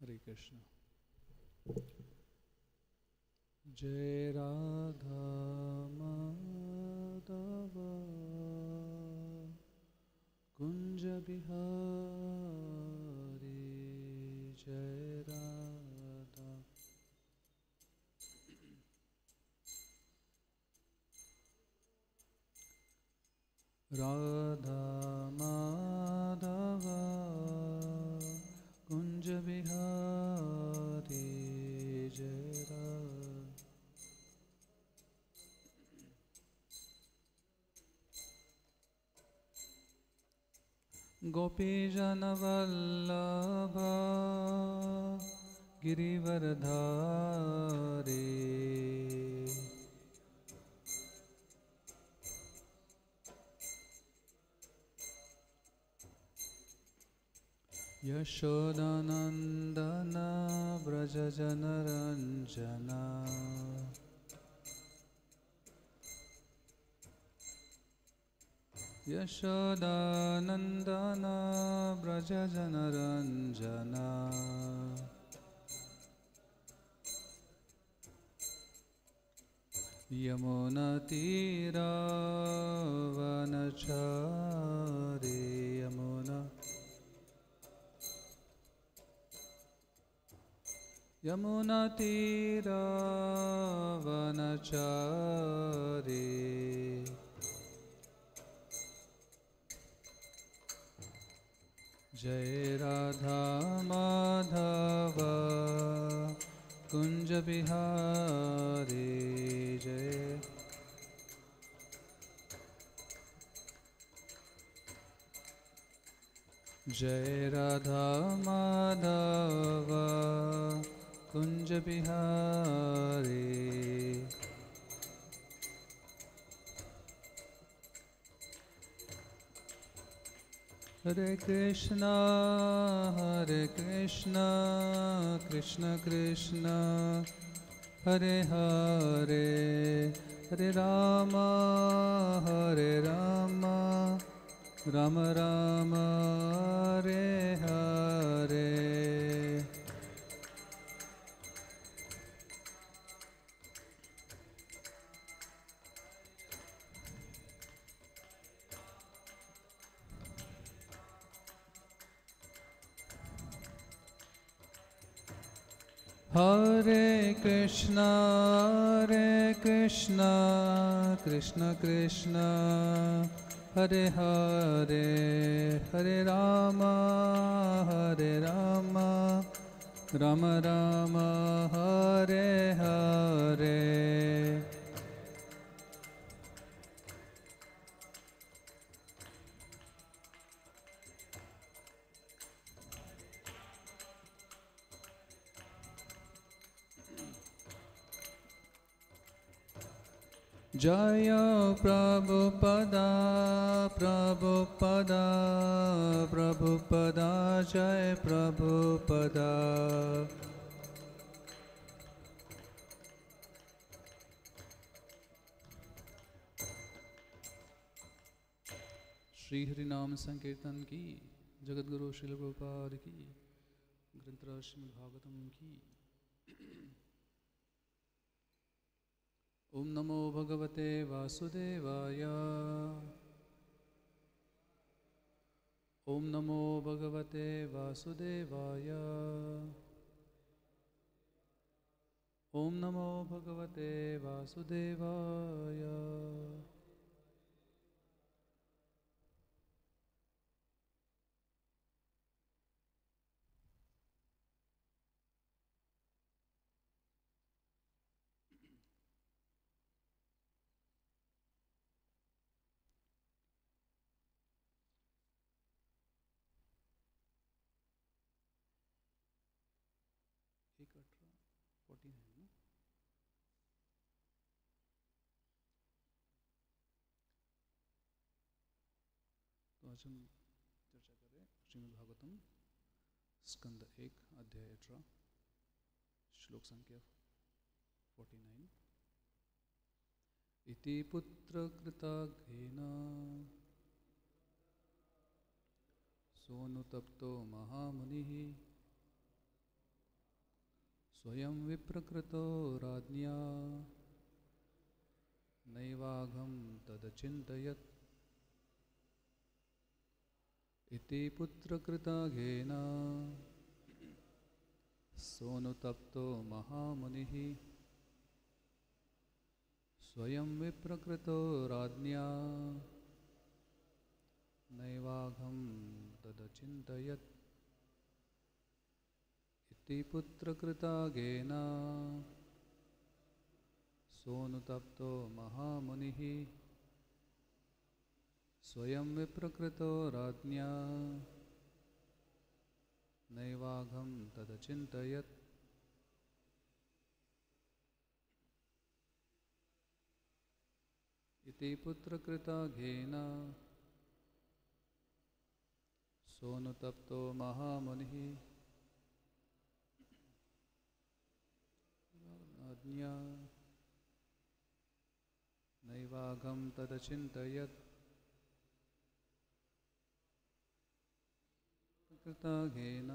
हरे कृष्ण। जय राधा माधव कुंज बिहारी, जय राधा। राधा माधव कुंज बिहारी, जय राधा। गोपीजन वल्लभ गिरिवरधारी, यशोदानंदन व्रज जनरंजना, यशोदानंदन व्रज जनरंजना। यमुनातीरावनचारी, यमुनातीरावनचारी। जय राधा माधव कुंज बिहारी, जय। जय राधा माधव कुंज बिहारी। हरे कृष्णा कृष्ण कृष्ण हरे हरे, हरे राम राम राम हरे हरे। हरे कृष्णा कृष्ण कृष्ण हरे हरे, हरे राम राम राम हरे हरे। जय प्रभुपदा प्रभुपदा प्रभुपदा, जय प्रभुपदा। श्री हरि नाम संकीर्तन की, जगत गुरु श्रील प्रभुपाद की, ग्रंथराज श्रीमद् भागवतम की। ओम नमो भगवते वासुदेवाय, ओम नमो भगवते वासुदेवाय, ओम नमो भगवते वासुदेवाय। एक 14 है ना, तो आज हम चर्चा करें श्रीमद् भागवतम स्कंद 1 अध्याय 18 श्लोक संख्या 49। इति पुत्रकृताघ्नेन सोऽनुतप्तो महामुनिः स्वयं विप्रकृतो राज्ञा नैवाघं तदचिन्तयत् इति पुत्रकृताघेन सोऽनुतप्तो महामुनिः स्वयं विप्रकृतो राज्ञा नैवाघं तदचिन्तयत् इति पुत्रकृताघेन सोऽनुतप्तो महामुनिः स्वयं विप्रकृतो राज्ञा नैवाघं तदचिन्तयत् इति पुत्रकृताघेन सोऽनुतप्तो महामुनिः राज्ञा नैवाघं तदचिन्तयत् कृताघेन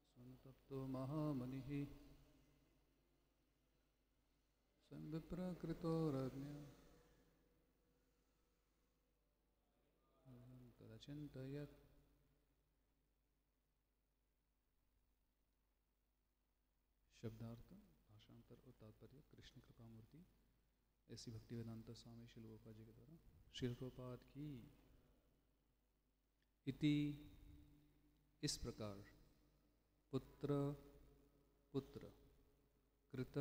सोऽनुतप्तो महामुनिः स्वयं विप्रकृतो राज्ञा तदचिन्तयत्। शब्दार्थ भाषांतर और तात्पर्य कृष्ण कृपा मूर्ति ऐसी भक्तिवेदांत स्वामी श्रील गोपाल जी के द्वारा श्रील प्रभुपाद की इति इस प्रकार पुत्र पुत्र कृत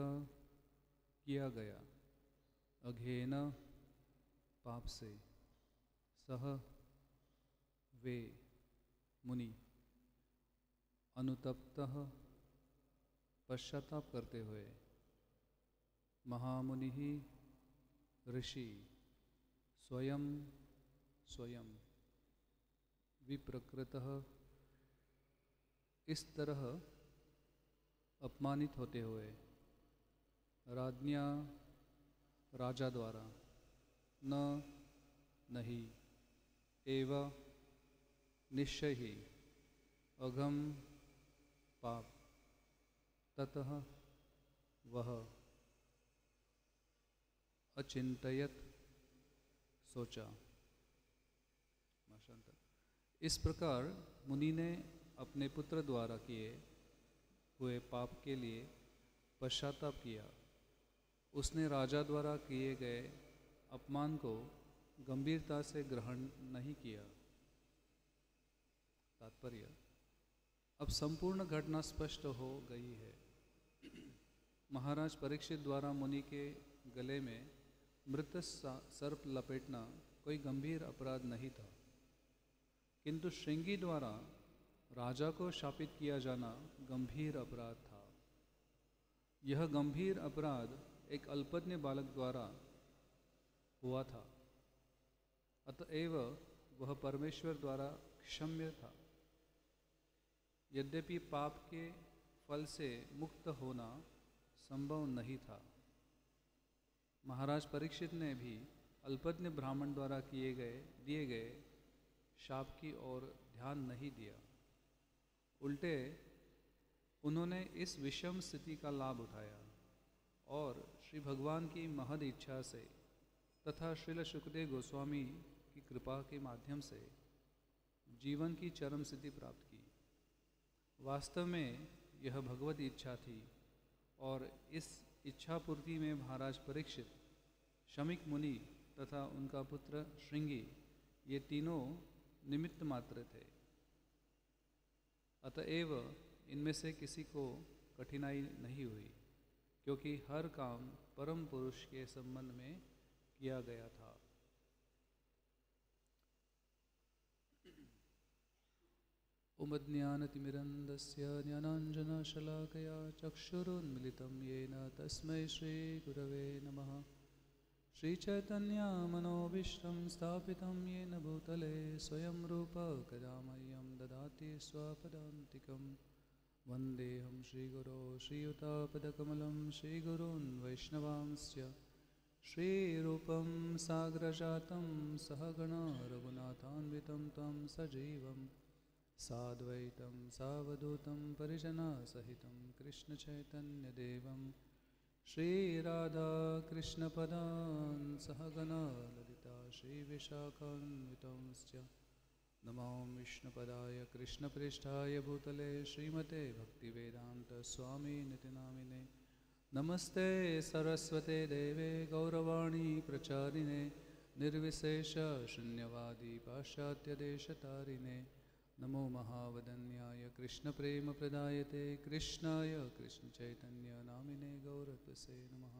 किया गया अघेन पाप से सह वे मुनि अनुतप्तः पश्चाताप करते हुए महामुनि ऋषि स्वयं स्वयं विप्रकृतः इस तरह अपमानित होते हुए राज्ञा राजा द्वारा न नहीं एवं निश्चय ही अघम पाप ततः वह अचिंतयत सोचा। इस प्रकार मुनि ने अपने पुत्र द्वारा किए हुए पाप के लिए पश्चाताप किया। उसने राजा द्वारा किए गए अपमान को गंभीरता से ग्रहण नहीं किया। तात्पर्य अब संपूर्ण घटना स्पष्ट हो गई है। महाराज परीक्षित द्वारा मुनि के गले में मृत सर्प लपेटना कोई गंभीर अपराध नहीं था, किंतु श्रृंगी द्वारा राजा को शापित किया जाना गंभीर अपराध था। यह गंभीर अपराध एक अल्पज्ञ बालक द्वारा हुआ था, अतएव वह परमेश्वर द्वारा क्षम्य था। यद्यपि पाप के फल से मुक्त होना संभव नहीं था, महाराज परीक्षित ने भी अल्पज्ञ ब्राह्मण द्वारा दिए गए शाप की ओर ध्यान नहीं दिया। उल्टे उन्होंने इस विषम स्थिति का लाभ उठाया और श्री भगवान की महद इच्छा से तथा श्रील शुकदेव गोस्वामी की कृपा के माध्यम से जीवन की चरम स्थिति प्राप्त की। वास्तव में यह भगवत इच्छा थी और इस इच्छा पूर्ति में महाराज परीक्षित, शमिक मुनि तथा उनका पुत्र श्रृंगी ये तीनों निमित्त मात्र थे। अतएव इनमें से किसी को कठिनाई नहीं हुई, क्योंकि हर काम परम पुरुष के संबंध में किया गया था। उमज्ञानतिमिरन्दस्य ज्ञानाञ्जनशलाकया चक्षुरुन्मिलितं येन तस्मै श्रीगुरवे नमः। श्रीचैतन्यमनोभीष्टं स्थापितं येन भूतले स्वयं रूप कदा मह्यं ददाति स्वपदान्तिकं। वन्देऽहं श्रीगुरो श्रीयुतापदकमलं श्रीगुरून् वैष्णवांश्च श्रीरूपं साग्रजातं सहगणा रघुनाथान्वितं तं सजीवं साद्वैतं सावधूतं परिजनसहितं कृष्णचैतन्यदेवं श्रीराधाकृष्णपदान् सहगणा ललिता श्रीविशाखान्वितंश्च नमो विष्णुपदाय कृष्णप्रेष्ठाय भूतले श्रीमते भक्तिवेदान्तस्वामिनिति नामिने नमस्ते सरस्वते देवे गौरवाणी प्रचारिणे निर्विशेष शून्यवादी पाश्चात्यदेशतारिणे नमो महावदन्याय कृष्णप्रेमप्रदायते कृष्णाय कृष्णचैतन्यनामिने गौरत्वसे नमः।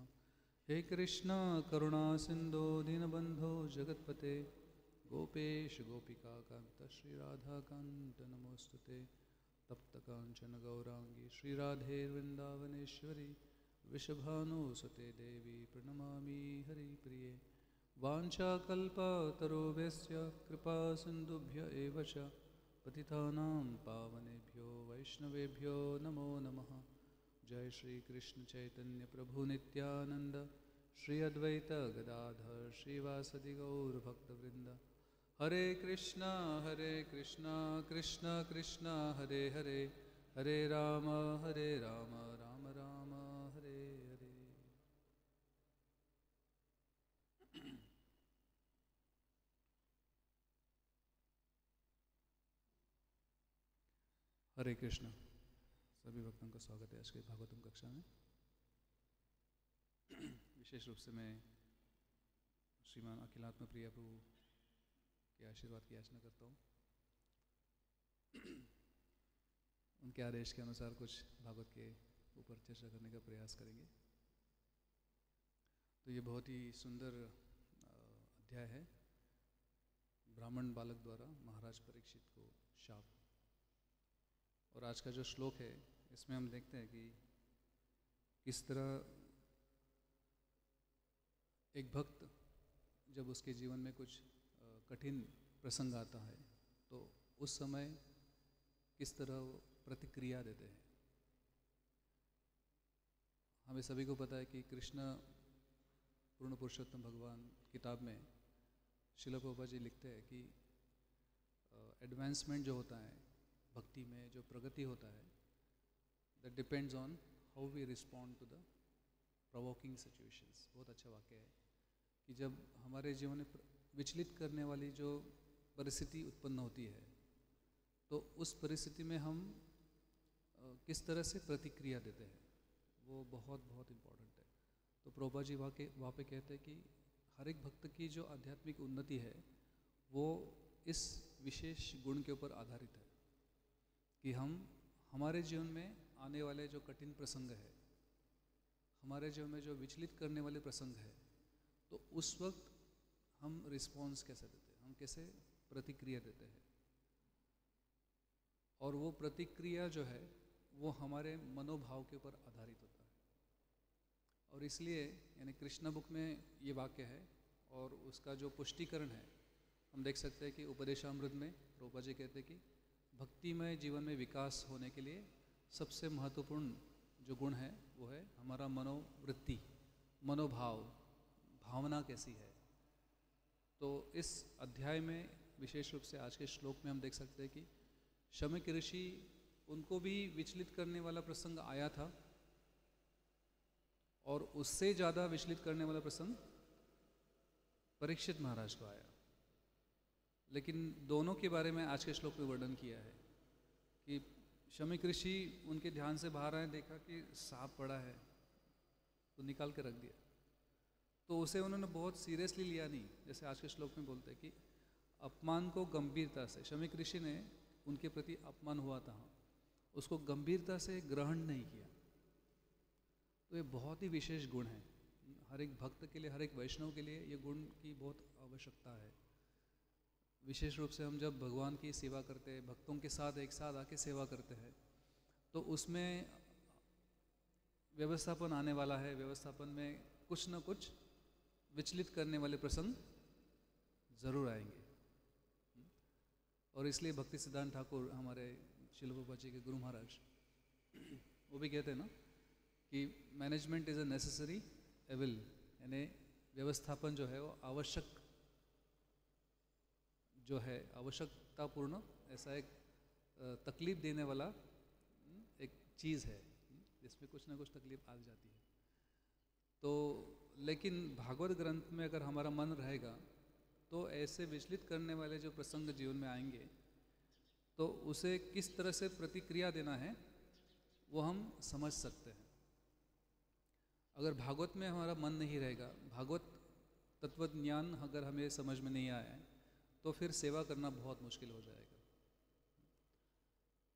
हे कृष्ण करुणा सिंधो दीनबंधो जगत्पते गोपेश गोपिका कांत श्री राधा कांत नमोस्तुते तप्त कांचन गौरांगी श्री राधे वृंदावनेश्वरी वृषभानुसुते देवी प्रणमामि हरिप्रिये वाञ्छाकल्पतरुभ्यश्च कृपा सिन्धुभ्य एव च पतितानां पावनेभ्यो वैष्णवेभ्यो नमो नमः। जय श्री कृष्ण चैतन्य प्रभु नित्यानंद श्री अद्वैत गदाधर श्रीवासदि गौर भक्तवृंद हरे कृष्णा कृष्ण कृष्ण हरे हरे हरे राम राम राम हरे हरे। हरे कृष्ण। सभी भक्तों का स्वागत है आज के भागवतम कक्षा में। विशेष रूप से मैं श्रीमान अखिलात्म प्रिया प्रभु के आशीर्वाद की याचना करता हूँ। उनके आदेश के अनुसार कुछ भागवत के ऊपर चर्चा करने का प्रयास करेंगे। तो ये बहुत ही सुंदर अध्याय है, ब्राह्मण बालक द्वारा महाराज परीक्षित को शाप। और आज का जो श्लोक है इसमें हम देखते हैं कि किस तरह एक भक्त जब उसके जीवन में कुछ कठिन प्रसंग आता है तो उस समय किस तरह वो प्रतिक्रिया देते हैं। हमें सभी को पता है कि कृष्ण पूर्ण पुरुषोत्तम भगवान किताब में श्रील प्रभुपाद जी लिखते हैं कि एडवांसमेंट जो होता है भक्ति में, जो प्रगति होता है, that depends on how we respond to the provoking situations. बहुत अच्छा वाक्य है कि जब हमारे जीवन में विचलित करने वाली जो परिस्थिति उत्पन्न होती है तो उस परिस्थिति में हम किस तरह से प्रतिक्रिया देते हैं, वो बहुत बहुत इम्पोर्टेंट है। तो प्रभुपाद जी वहाँ पे कहते हैं कि हर एक भक्त की जो आध्यात्मिक उन्नति है वो इस विशेष गुण के ऊपर आधारित है कि हम हमारे जीवन में आने वाले जो कठिन प्रसंग है, हमारे जीवन में जो विचलित करने वाले प्रसंग है, तो उस वक्त हम रिस्पॉन्स कैसे देते हैं, हम कैसे प्रतिक्रिया देते हैं। और वो प्रतिक्रिया जो है वो हमारे मनोभाव के ऊपर आधारित होता है। और इसलिए यानी कृष्ण बुक में ये वाक्य है और उसका जो पुष्टिकरण है हम देख सकते हैं कि उपदेशामृत में प्रभुपाद जी कहते हैं कि भक्तिमय जीवन में विकास होने के लिए सबसे महत्वपूर्ण जो गुण है वो है हमारा मनोवृत्ति, मनोभाव, भावना कैसी है। तो इस अध्याय में विशेष रूप से आज के श्लोक में हम देख सकते हैं कि शमीक ऋषि, उनको भी विचलित करने वाला प्रसंग आया था और उससे ज़्यादा विचलित करने वाला प्रसंग परीक्षित महाराज को आया। लेकिन दोनों के बारे में आज के श्लोक में वर्णन किया है कि शमीक ऋषि उनके ध्यान से बाहर आए, देखा कि सांप पड़ा है तो निकाल के रख दिया। तो उसे उन्होंने बहुत सीरियसली लिया नहीं, जैसे आज के श्लोक में बोलते हैं कि अपमान को गंभीरता से, शमीक ऋषि ने उनके प्रति अपमान हुआ था, उसको गंभीरता से ग्रहण नहीं किया। तो ये बहुत ही विशेष गुण है, हर एक भक्त के लिए, हर एक वैष्णव के लिए ये गुण की बहुत आवश्यकता है। विशेष रूप से हम जब भगवान की सेवा करते हैं, भक्तों के साथ एक साथ आके सेवा करते हैं, तो उसमें व्यवस्थापन आने वाला है। व्यवस्थापन में कुछ न कुछ विचलित करने वाले प्रसंग जरूर आएंगे। और इसलिए भक्ति सिद्धांत ठाकुर, हमारे श्रील प्रभुपाद जी के गुरु महाराज, वो भी कहते हैं ना कि management is a necessary evil, यानी व्यवस्थापन जो है वो आवश्यक जो है आवश्यकतापूर्ण ऐसा एक तकलीफ देने वाला एक चीज़ है जिसमें कुछ ना कुछ तकलीफ आ जाती है। तो लेकिन भागवत ग्रंथ में अगर हमारा मन रहेगा तो ऐसे विचलित करने वाले जो प्रसंग जीवन में आएंगे तो उसे किस तरह से प्रतिक्रिया देना है वो हम समझ सकते हैं। अगर भागवत में हमारा मन नहीं रहेगा, भागवत तत्व ज्ञान अगर हमें समझ में नहीं आया है तो फिर सेवा करना बहुत मुश्किल हो जाएगा।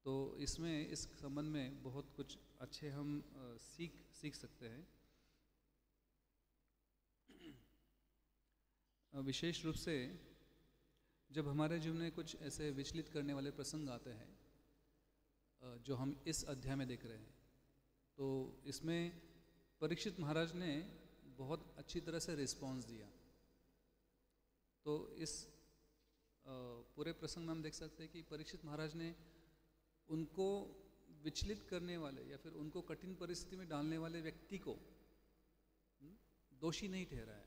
तो इसमें इस संबंध में बहुत कुछ अच्छे हम सीख सकते हैं। विशेष रूप से जब हमारे जीवन में कुछ ऐसे विचलित करने वाले प्रसंग आते हैं जो हम इस अध्याय में देख रहे हैं, तो इसमें परीक्षित महाराज ने बहुत अच्छी तरह से रिस्पॉन्स दिया। तो इस पूरे प्रसंग में हम देख सकते हैं कि परीक्षित महाराज ने उनको विचलित करने वाले या फिर उनको कठिन परिस्थिति में डालने वाले व्यक्ति को दोषी नहीं ठहराया।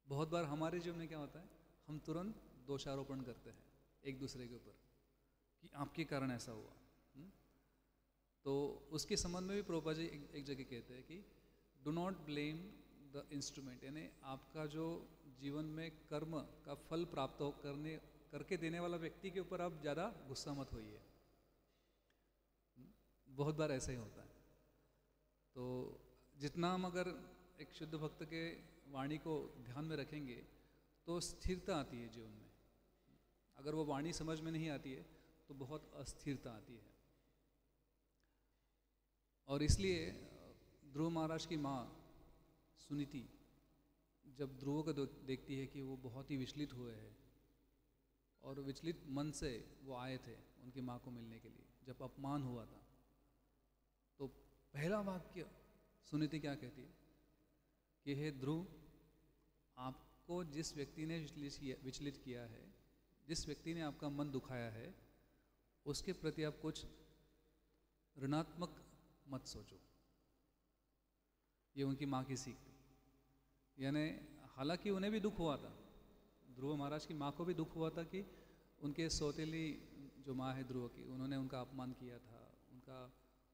बहुत बार हमारे जीवन में क्या होता है, हम तुरंत दोषारोपण करते हैं एक दूसरे के ऊपर कि आपके कारण ऐसा हुआ। तो उसके संबंध में भी प्रभुपाद जी एक जगह कहते हैं कि do not blame the instrument, यानी आपका जो जीवन में कर्म का फल प्राप्त हो करके देने वाला व्यक्ति के ऊपर आप ज़्यादा गुस्सा मत होइए। बहुत बार ऐसा ही होता है। तो जितना हम अगर एक शुद्ध भक्त के वाणी को ध्यान में रखेंगे तो स्थिरता आती है जीवन में। अगर वो वाणी समझ में नहीं आती है तो बहुत अस्थिरता आती है। और इसलिए ध्रुव महाराज की माँ सुनीति जब ध्रुव को देखती है कि वो बहुत ही विचलित हुए हैं और विचलित मन से वो आए थे उनकी माँ को मिलने के लिए, जब अपमान हुआ था, तो पहला वाक्य सुनीति क्या कहती है कि हे ध्रुव, आपको जिस व्यक्ति ने विचलित किया है, जिस व्यक्ति ने आपका मन दुखाया है, उसके प्रति आप कुछ ऋणात्मक मत सोचो। ये उनकी माँ की सीख थी। यानी हालांकि उन्हें भी दुख हुआ था, ध्रुव महाराज की माँ को भी दुख हुआ था कि उनके सौतेली जो माँ है ध्रुव की, उन्होंने उनका अपमान किया था,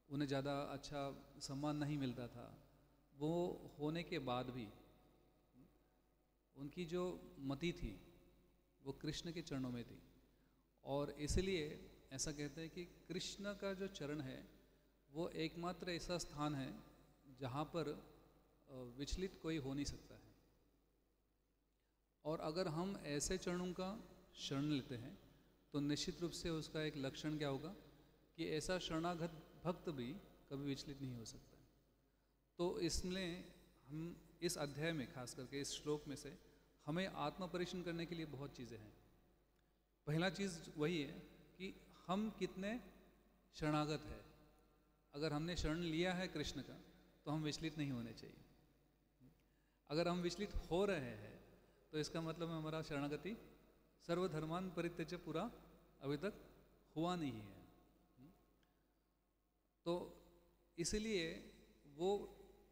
उन्हें ज़्यादा अच्छा सम्मान नहीं मिलता था। वो होने के बाद भी उनकी जो मति थी वो कृष्ण के चरणों में थी। और इसलिए ऐसा कहते हैं कि कृष्ण का जो चरण है वो एकमात्र ऐसा स्थान है जहाँ पर विचलित कोई हो नहीं सकता है। और अगर हम ऐसे चरणों का शरण लेते हैं तो निश्चित रूप से उसका एक लक्षण क्या होगा कि ऐसा शरणागत भक्त भी कभी विचलित नहीं हो सकता है। तो इसलिए हम इस अध्याय में खास करके इस श्लोक में से हमें आत्म परीक्षण करने के लिए बहुत चीज़ें हैं। पहला चीज़ वही है कि हम कितने शरणागत है। अगर हमने शरण लिया है कृष्ण का तो हम विचलित नहीं होने चाहिए। अगर हम विचलित हो रहे हैं तो इसका मतलब हमारा शरणागति सर्वधर्मान परित्यज्य पूरा अभी तक हुआ नहीं है। तो इसलिए वो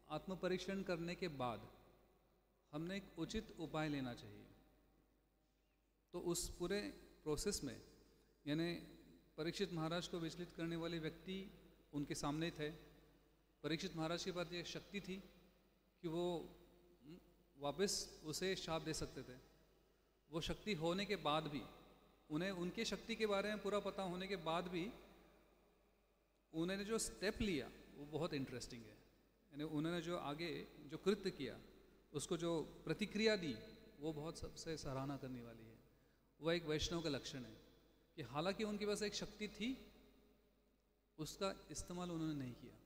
आत्म परीक्षण करने के बाद हमने एक उचित उपाय लेना चाहिए। तो उस पूरे प्रोसेस में यानी परीक्षित महाराज को विचलित करने वाले व्यक्ति उनके सामने थे। परीक्षित महाराज के पास ये शक्ति थी कि वो वापस उसे शाप दे सकते थे। वो शक्ति होने के बाद भी उन्हें उनके शक्ति के बारे में पूरा पता होने के बाद भी उन्होंने जो स्टेप लिया वो बहुत इंटरेस्टिंग है। यानी उन्होंने जो आगे जो कृत्य किया, उसको जो प्रतिक्रिया दी, वो बहुत सबसे सराहना करने वाली है। वह एक वैष्णव का लक्षण है कि हालांकि उनके पास एक शक्ति थी, उसका इस्तेमाल उन्होंने नहीं किया।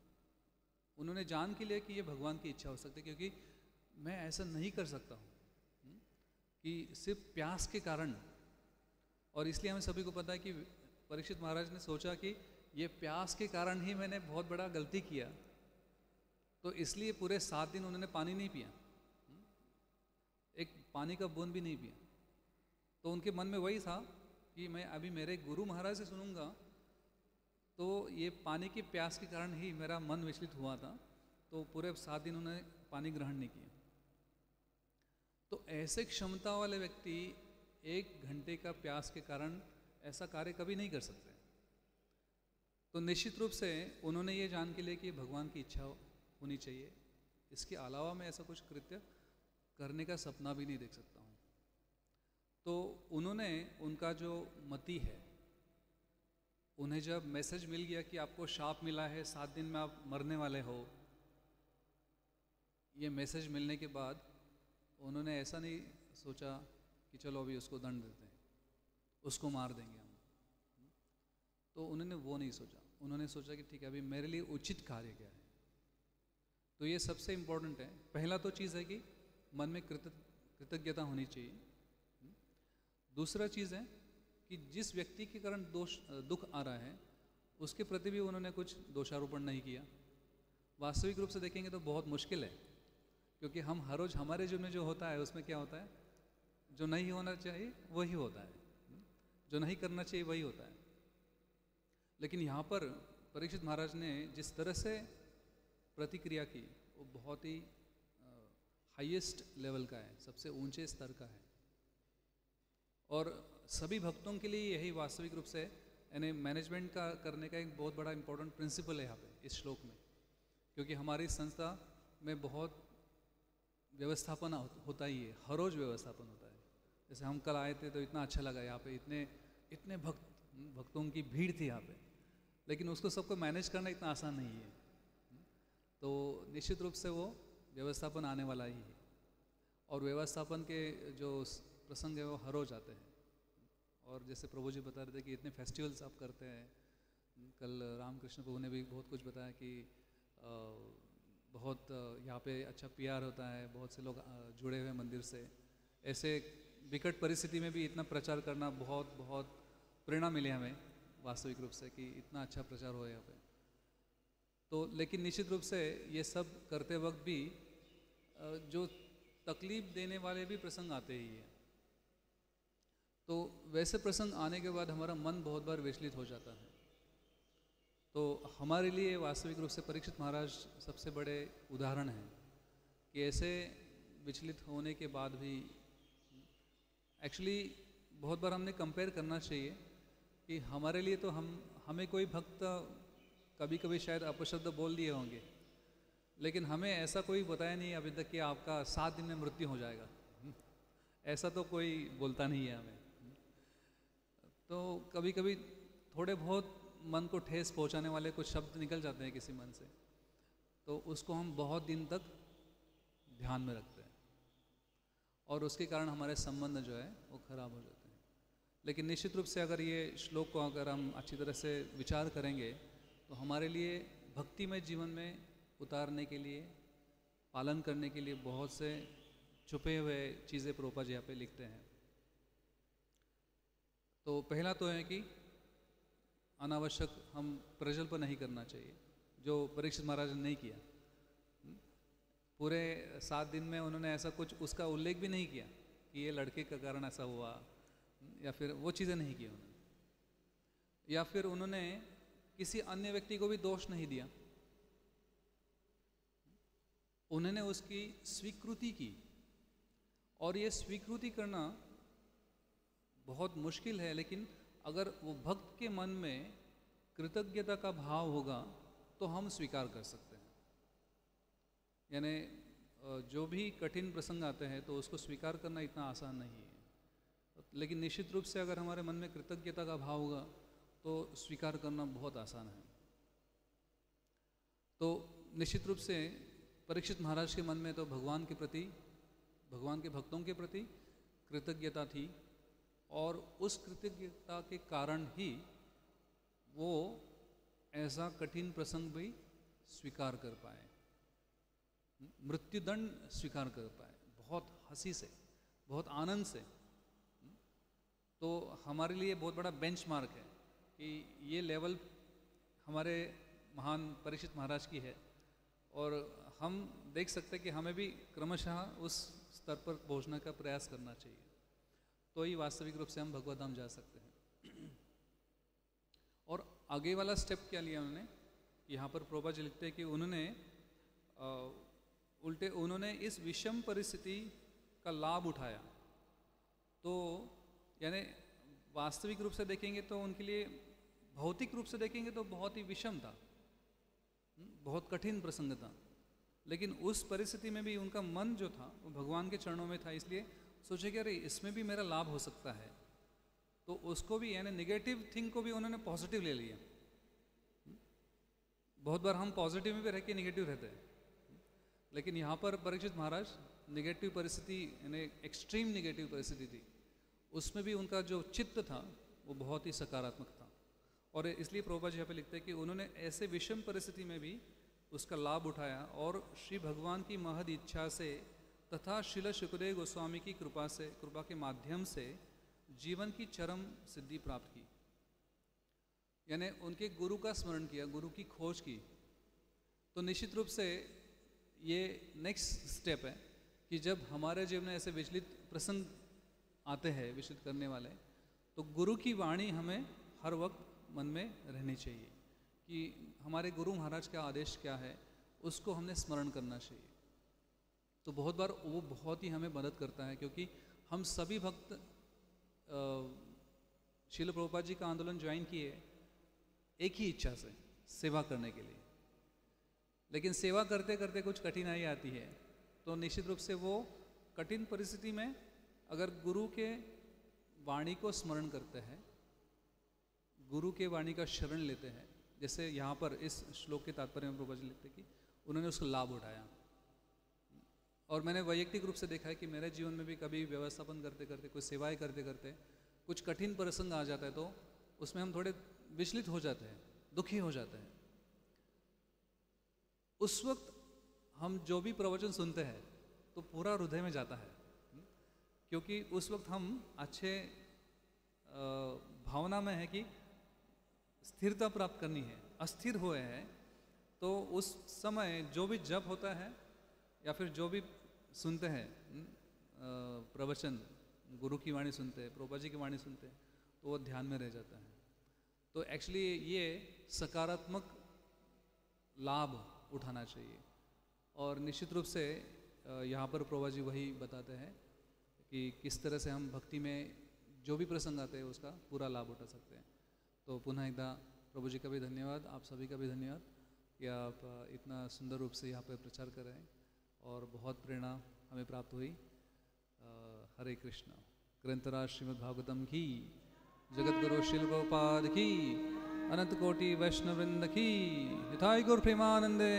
उन्होंने जान के लिए कि ये भगवान की इच्छा हो सकती है, क्योंकि मैं ऐसा नहीं कर सकता हूँ कि सिर्फ प्यास के कारण। और इसलिए हमें सभी को पता है कि परीक्षित महाराज ने सोचा कि ये प्यास के कारण ही मैंने बहुत बड़ा गलती किया, तो इसलिए पूरे 7 दिन उन्होंने पानी नहीं पिया, एक पानी का बूंद भी नहीं पिया। तो उनके मन में वही था कि मैं अभी मेरे गुरु महाराज से सुनूंगा तो ये पानी की प्यास के कारण ही मेरा मन विचलित हुआ था। तो पूरे 7 दिन उन्होंने पानी ग्रहण नहीं किया। तो ऐसे क्षमता वाले व्यक्ति 1 घंटे का प्यास के कारण ऐसा कार्य कभी नहीं कर सकते। तो निश्चित रूप से उन्होंने ये जान के लिए कि भगवान की इच्छा होनी चाहिए, इसके अलावा मैं ऐसा कुछ कृत्य करने का सपना भी नहीं देख सकता हूँ। तो उन्होंने, उनका जो मति है, उन्हें जब मैसेज मिल गया कि आपको शाप मिला है, 7 दिन में आप मरने वाले हो, ये मैसेज मिलने के बाद उन्होंने ऐसा नहीं सोचा कि चलो अभी उसको दंड देते हैं, उसको मार देंगे हम। तो उन्होंने वो नहीं सोचा, उन्होंने सोचा कि ठीक है अभी मेरे लिए उचित कार्य क्या है। तो ये सबसे इम्पोर्टेंट है। पहला तो चीज़ है कि मन में कृतज्ञता होनी चाहिए। दूसरा चीज़ है कि जिस व्यक्ति के कारण दुख आ रहा है उसके प्रति भी उन्होंने कुछ दोषारोपण नहीं किया। वास्तविक रूप से देखेंगे तो बहुत मुश्किल है, क्योंकि हम हर रोज़ हमारे जीवन में जो होता है उसमें क्या होता है, जो नहीं होना चाहिए वही होता है, जो नहीं करना चाहिए वही होता है। लेकिन यहाँ पर परीक्षित महाराज ने जिस तरह से प्रतिक्रिया की वो बहुत ही हाईएस्ट लेवल का है, सबसे ऊंचे स्तर का है। और सभी भक्तों के लिए यही वास्तविक रूप से यानी मैनेजमेंट का करने का एक बहुत बड़ा इंपॉर्टेंट प्रिंसिपल है यहाँ पे इस श्लोक में, क्योंकि हमारी संस्था में बहुत व्यवस्थापन होता ही है, हर रोज़ व्यवस्थापन होता है। जैसे हम कल आए थे तो इतना अच्छा लगा, यहाँ पे इतने भक्तों की भीड़ थी यहाँ पे, लेकिन उसको सबको मैनेज करना इतना आसान नहीं है। तो निश्चित रूप से वो व्यवस्थापन आने वाला ही है, और व्यवस्थापन के जो प्रसंग है वो हर रोज आते हैं। और जैसे प्रभु जी बता रहे थे कि इतने फेस्टिवल्स आप करते हैं, कल रामकृष्ण प्रभु ने भी बहुत कुछ बताया कि बहुत यहाँ पे अच्छा पीआर होता है, बहुत से लोग जुड़े हुए मंदिर से। ऐसे विकट परिस्थिति में भी इतना प्रचार करना बहुत बहुत प्रेरणा मिली हमें वास्तविक रूप से कि इतना अच्छा प्रचार हो यहाँ पे। तो लेकिन निश्चित रूप से ये सब करते वक्त भी जो तकलीफ देने वाले भी प्रसंग आते ही हैं। तो वैसे प्रसंग आने के बाद हमारा मन बहुत बार विचलित हो जाता है। तो हमारे लिए वास्तविक रूप से परीक्षित महाराज सबसे बड़े उदाहरण हैं कि ऐसे विचलित होने के बाद भी एक्चुअली बहुत बार हमने कंपेयर करना चाहिए कि हमारे लिए तो हमें कोई भक्त कभी कभी शायद अपशब्द बोल दिए होंगे, लेकिन हमें ऐसा कोई बताया नहीं अभी तक कि आपका 7 दिन में मृत्यु हो जाएगा। ऐसा तो कोई बोलता नहीं है हमें। तो कभी कभी थोड़े बहुत मन को ठेस पहुंचाने वाले कुछ शब्द निकल जाते हैं किसी मन से, तो उसको हम बहुत दिन तक ध्यान में रखते हैं और उसके कारण हमारे संबंध जो है वो खराब हो जाते हैं। लेकिन निश्चित रूप से अगर ये श्लोक को अगर हम अच्छी तरह से विचार करेंगे तो हमारे लिए भक्तिमय जीवन में उतारने के लिए, पालन करने के लिए बहुत से छुपे हुए चीज़ें प्रभुपाद जी यहाँ पे लिखते हैं। तो पहला तो है कि अनावश्यक हम प्रजल्प नहीं करना चाहिए, जो परीक्षित महाराज ने नहीं किया। पूरे 7 दिन में उन्होंने ऐसा कुछ उसका उल्लेख भी नहीं किया कि ये लड़के का कारण ऐसा हुआ, या फिर वो चीज़ें नहीं की उन्होंने, या फिर उन्होंने किसी अन्य व्यक्ति को भी दोष नहीं दिया। उन्होंने उसकी स्वीकृति की, और ये स्वीकृति करना बहुत मुश्किल है, लेकिन अगर वो भक्त के मन में कृतज्ञता का भाव होगा तो हम स्वीकार कर सकते हैं। यानी जो भी कठिन प्रसंग आते हैं तो उसको स्वीकार करना इतना आसान नहीं है, लेकिन निश्चित रूप से अगर हमारे मन में कृतज्ञता का भाव होगा तो स्वीकार करना बहुत आसान है। तो निश्चित रूप से परीक्षित महाराज के मन में तो भगवान के प्रति, भगवान के भक्तों के प्रति कृतज्ञता थी, और उस कृतज्ञता के कारण ही वो ऐसा कठिन प्रसंग भी स्वीकार कर पाए, मृत्युदंड स्वीकार कर पाए, बहुत हंसी से, बहुत आनंद से। तो हमारे लिए बहुत बड़ा बेंचमार्क है कि ये लेवल हमारे महान परीक्षित महाराज की है, और हम देख सकते हैं कि हमें भी क्रमशः उस स्तर पर पहुंचने का प्रयास करना चाहिए, तो ही वास्तविक रूप से हम भगवत धाम जा सकते हैं। और आगे वाला स्टेप क्या लिया उन्होंने, यहाँ पर प्रभुपाद जी लिखते हैं कि उन्होंने उल्टे इस विषम परिस्थिति का लाभ उठाया। तो यानी वास्तविक रूप से देखेंगे तो उनके लिए, भौतिक रूप से देखेंगे तो बहुत ही विषम था, बहुत कठिन प्रसंग था, लेकिन उस परिस्थिति में भी उनका मन जो था वो भगवान के चरणों में था, इसलिए सोचे कि अरे इसमें भी मेरा लाभ हो सकता है। तो उसको भी, यानी निगेटिव थिंग को भी उन्होंने पॉजिटिव ले लिया। बहुत बार हम पॉजिटिव में भी रह के निगेटिव रहते हैं, लेकिन यहाँ पर परीक्षित महाराज निगेटिव परिस्थिति, यानी एक्सट्रीम निगेटिव परिस्थिति थी, उसमें भी उनका जो चित्त था वो बहुत ही सकारात्मक था। और इसलिए प्रभुपाद जी यहाँ पे लिखते हैं कि उन्होंने ऐसे विषम परिस्थिति में भी उसका लाभ उठाया और श्री भगवान की महद इच्छा से तथा श्रील शुकदेव गोस्वामी की कृपा के माध्यम से जीवन की चरम सिद्धि प्राप्त की। यानी उनके गुरु का स्मरण किया, गुरु की खोज की। तो निश्चित रूप से ये नेक्स्ट स्टेप है कि जब हमारे जीवन में ऐसे विचलित प्रसंग आते हैं, विचलित करने वाले, तो गुरु की वाणी हमें हर वक्त मन में रहनी चाहिए कि हमारे गुरु महाराज का आदेश क्या है, उसको हमने स्मरण करना चाहिए। तो बहुत बार वो बहुत ही हमें मदद करता है, क्योंकि हम सभी भक्त श्रील प्रभुपाद जी का आंदोलन ज्वाइन किए एक ही इच्छा से, सेवा करने के लिए। लेकिन सेवा करते करते कुछ कठिनाई आती है, तो निश्चित रूप से वो कठिन परिस्थिति में अगर गुरु के वाणी को स्मरण करते हैं, गुरु के वाणी का शरण लेते हैं, जैसे यहाँ पर इस श्लोक के तात्पर्य में प्रभुपाद जी लिखते हैं कि उन्होंने उसका लाभ उठाया। और मैंने वैयक्तिक रूप से देखा है कि मेरे जीवन में भी कभी व्यवस्थापन करते करते, कुछ सेवाएं करते करते कुछ कठिन प्रसंग आ जाता है, तो उसमें हम थोड़े विचलित हो जाते हैं, दुखी हो जाते हैं। उस वक्त हम जो भी प्रवचन सुनते हैं तो पूरा हृदय में जाता है, क्योंकि उस वक्त हम अच्छे भावना में है कि स्थिरता प्राप्त करनी है, अस्थिर हुए हैं। तो उस समय जो भी जप होता है या फिर जो भी सुनते हैं प्रवचन, गुरु की वाणी सुनते हैं, प्रभुपाद जी की वाणी सुनते हैं, तो वो ध्यान में रह जाता है। तो एक्चुअली ये सकारात्मक लाभ उठाना चाहिए। और निश्चित रूप से यहाँ पर प्रभुपाद जी वही बताते हैं कि किस तरह से हम भक्ति में जो भी प्रसंग आते हैं उसका पूरा लाभ उठा सकते हैं। तो पुनः एक बार प्रभु जी का भी धन्यवाद, आप सभी का भी धन्यवाद कि आप इतना सुंदर रूप से यहाँ पर प्रचार कर रहे हैं और बहुत प्रेरणा हमें प्राप्त हुई। हरे कृष्ण। ग्रंथराज श्रीमद् भागवतम की, जगत गुरु श्रील प्रभुपाद की, अनंत कोटि वैष्णव वृंद की, हिताय गुरु प्रेमानंदे।